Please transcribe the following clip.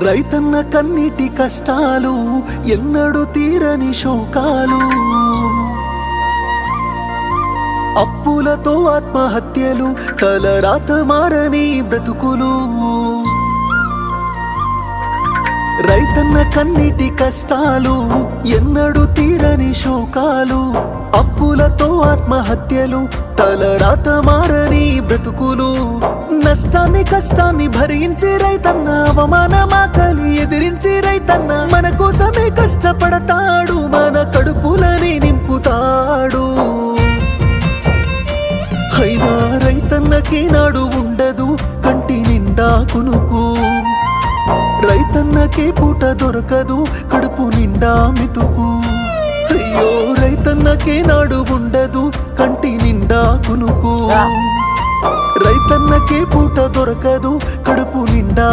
రైతన్న కన్నీటి కష్టాలు ఎన్నడూ తీరని శోకాలు, అప్పులతో ఆత్మహత్యలు, తలరాత మారని బ్రతుకులు. రైతన్న కన్నీటి కష్టాలు ఎన్నడూ తీరని శోకాలు, అప్పులతో ఆత్మహత్యలు, తలరాత మారని బ్రతుకులు. నష్టాన్ని కష్టాన్ని భరించి రైతన్న, అవమానమాకలి ఎదిరించి రైతన్న మన కోసమే కష్టపడతాడు, మన కడుపులని నింపుతాడు. అయినా రైతన్నకి నాడు ఉండదు కంటి నిండా కునుకు, రైతన్నకే పూట దొరకదు కడుపు నిండా మెతుకు. అయ్యో రైతన్నకే నాడు ఉండదు కంటి నిండా కునుకు, రైతన్నకే పూట దొరకదు కడుపు నిండా